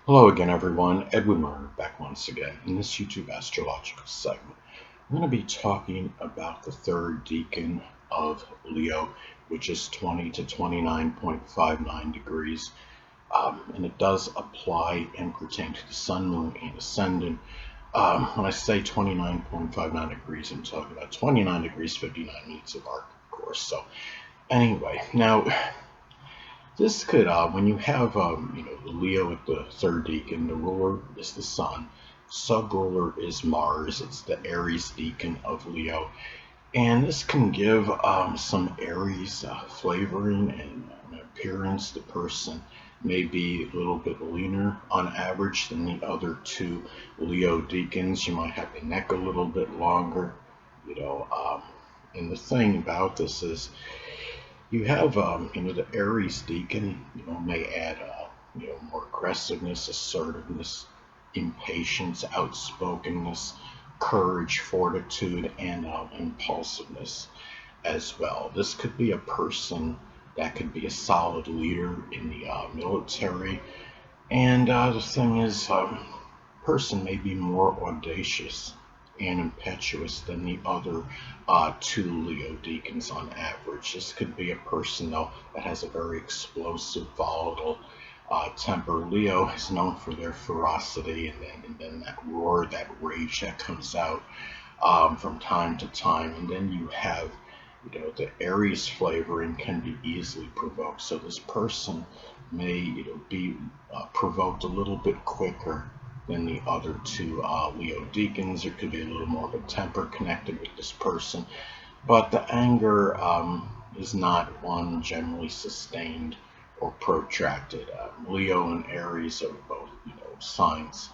Hello again, everyone. Edwin Learnard back once again in this YouTube astrological segment. I'm going to be talking about the third decan of Leo, which is 20 to 29.59 degrees. And it does apply and pertain to the sun, moon, and ascendant. When I say 29.59 degrees, I'm talking about 29 degrees, 59 minutes of arc, of course. So, anyway, now this could, when you have, the Leo at the third decan, the ruler is the sun, sub-ruler is Mars. It's the Aries decan of Leo, and this can give some Aries flavoring and appearance. The person may be a little bit leaner on average than the other two Leo decans. You might have the neck a little bit longer, you know. And the thing about this is you have, the Aries decan, may add, more aggressiveness, assertiveness, impatience, outspokenness, courage, fortitude, and impulsiveness as well. This could be a person that could be a solid leader in the military. And the thing is, person may be more audacious and impetuous than the other two Leo decans on average. This could be a person, though, that has a very explosive, volatile temper. Leo is known for their ferocity and then that roar, that rage that comes out from time to time. And then you have, the Aries flavoring can be easily provoked. So this person may, be provoked a little bit quicker than the other two Leo decans. There could be a little more of a temper connected with this person, but the anger is not one generally sustained or protracted. Leo and Aries are both, signs,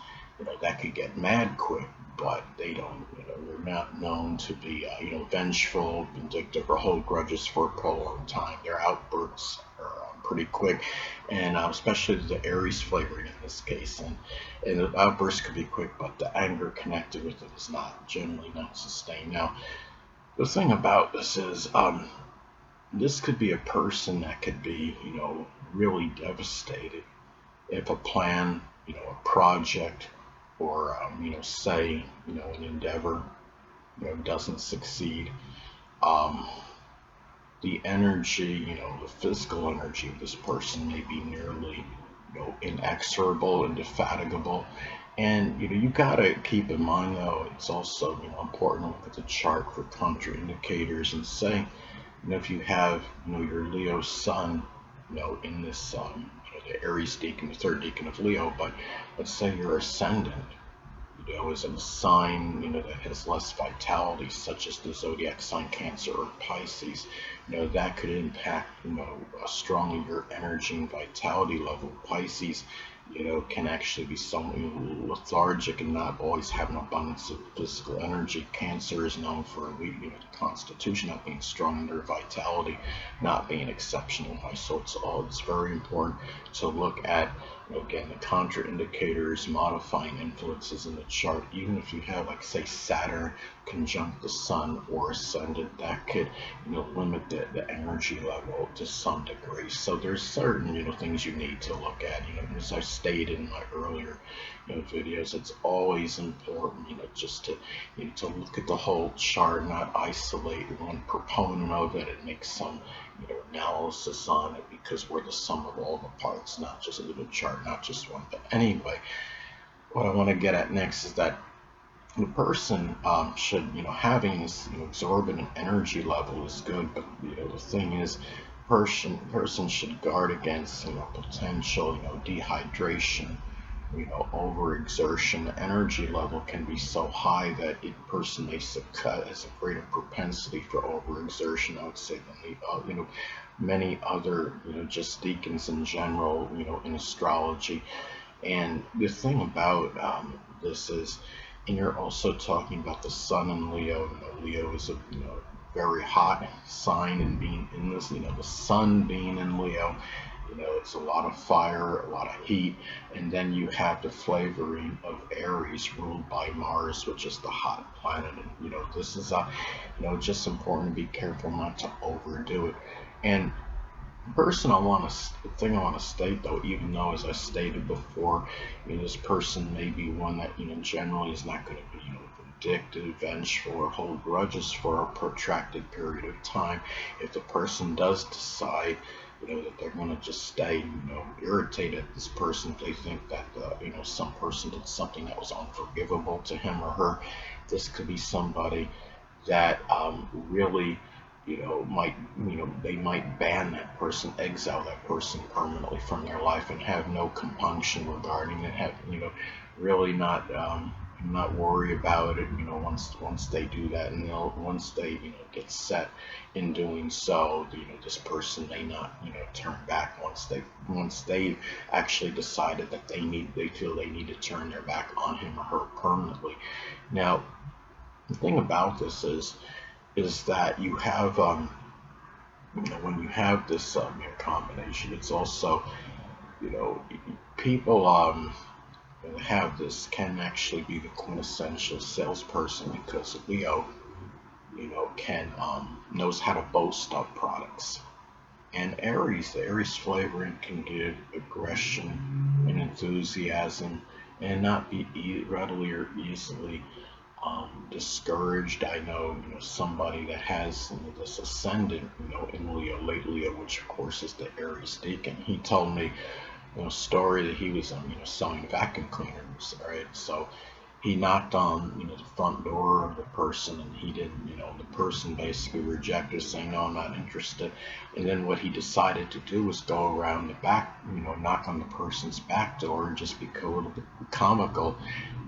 that could get mad quick, but they don't, they're not known to be, vengeful, vindictive, or hold grudges for a prolonged time. Their outbursts are pretty quick, and especially the Aries flavoring in this case. And the outbursts could be quick, but the anger connected with it is not generally not sustained. Now, the thing about this is, this could be a person that could be, really devastated if a plan, a project, or say, an endeavor, doesn't succeed. Um, the energy, the physical energy of this person may be nearly, inexorable, indefatigable. And you gotta keep in mind, though, it's also, important to look at the chart for contraindicators and say, if you have, your Leo sun, in this, the Aries decan, the third decan of Leo, but let's say your ascendant, is in a sign, that has less vitality, such as the zodiac sign Cancer or Pisces, that could impact, strongly your energy and vitality level. Pisces, can actually be somewhat lethargic and not always have an abundance of physical energy. Cancer is known for a weak, the constitution not being strong and their vitality not being exceptional high. So it's very important to look at, again, the contraindicators, modifying influences in the chart. Even if you have, like, say, Saturn conjunct the sun or ascendant, that could, limit the energy level to some degree. So there's certain, things you need to look at. As I stated in my earlier, videos, it's always important, just to, to look at the whole chart, not isolate one proponent of it and make some, analysis on it, because we're the sum of all the parts, not just a little chart, not just one. But anyway, what I want to get at next is that the person should, having this, exorbitant energy level is good, but the thing is, person should guard against, potential, dehydration, overexertion. The energy level can be so high that a person may succumb, has a greater propensity for overexertion, I would say, than many other, just decans in general, in astrology. And the thing about this is, and you're also talking about the sun in Leo. Leo is a, very hot sign, and being in this, the sun being in Leo, it's a lot of fire, a lot of heat. And then you have the flavoring of Aries ruled by Mars, which is the hot planet. And this is just important to be careful not to overdo it. And person the thing I want to state though, even though as I stated before, this person may be one that generally is not going to be vindictive, vengeful, or hold grudges for a protracted period of time. If the person does decide that they're going to just stay irritated at this person, if they think that some person did something that was unforgivable to him or her, this could be somebody that really they might ban that person, exile that person permanently from their life, and have no compunction regarding it. Have really not worry about it. Once they do that, and once they get set in doing so, this person may not turn back once they've actually decided that they feel they need to turn their back on him or her permanently. Now, the thing about this is that you have when you have this combination, it's also you know people that have this can actually be the quintessential salesperson, because Leo can knows how to boast up products. And the Aries flavoring can give aggression and enthusiasm, and not be readily or easily discouraged. I know, somebody that has this ascendant, in Leo, late Leo, which of course is the Aries Decan. He told me, story that he was, selling vacuum cleaners, right? So he knocked on, the front door of the person, and he didn't, the person basically rejected, saying, no, I'm not interested. And then what he decided to do was go around the back, knock on the person's back door and just be a little bit comical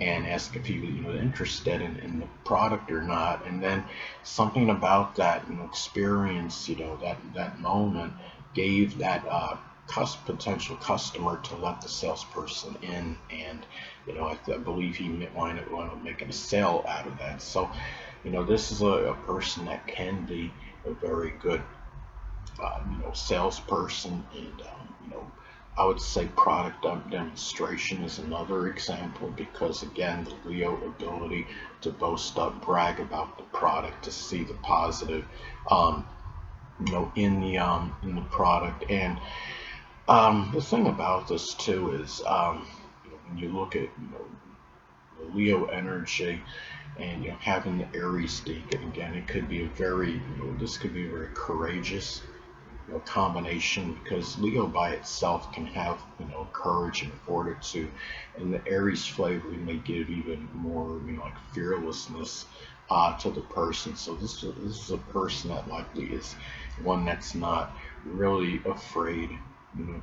and ask if he was, interested in the product or not. And then something about that, experience, that moment gave that potential customer to let the salesperson in, and I believe he wound up making a sale out of that. So this is a person that can be a very good salesperson, and I would say product demonstration is another example, because again, the Leo ability to boast up, brag about the product, to see the positive in the product. And the thing about this too is, when you look at the Leo energy, and having the Aries Decan, again, it could be a very this could be a very courageous combination, because Leo by itself can have courage and fortitude, and the Aries flavor may give even more like fearlessness to the person. So this is a person that likely is one that's not really afraid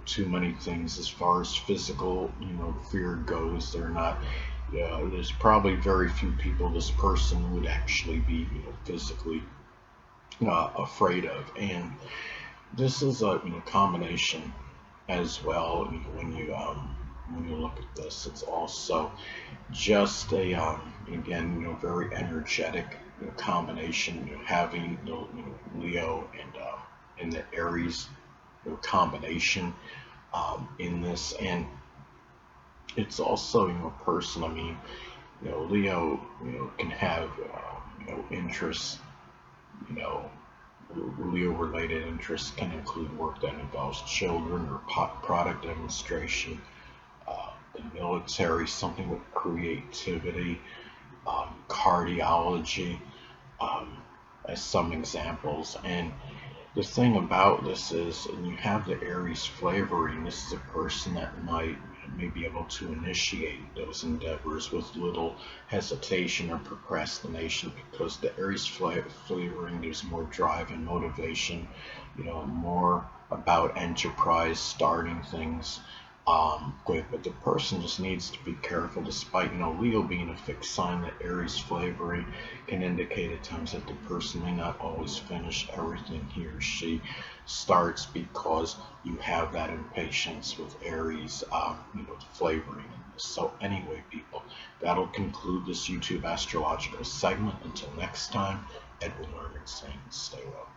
too many things as far as physical fear goes. They're not, there's probably very few people this person would actually be physically afraid of. And this is a combination as well. When you look at this, it's also just a again very energetic combination. Having Leo and the Aries combination in this, and it's also a person. I mean, Leo can have interests. You know, Leo-related interests can include work that involves children, or product demonstration, the military, something with creativity, cardiology, um, as some examples. And the thing about this is, and you have the Aries flavoring, this is a person that may be able to initiate those endeavors with little hesitation or procrastination, because the Aries flavoring gives more drive and motivation, more about enterprise, starting things quick. But the person just needs to be careful, despite Leo being a fixed sign. The Aries flavoring can indicate at times that the person may not always finish everything he or she starts, because you have that impatience with Aries flavoring in this. So anyway, people, that'll conclude this YouTube astrological segment. Until next time, Edwin Learnard saying stay well.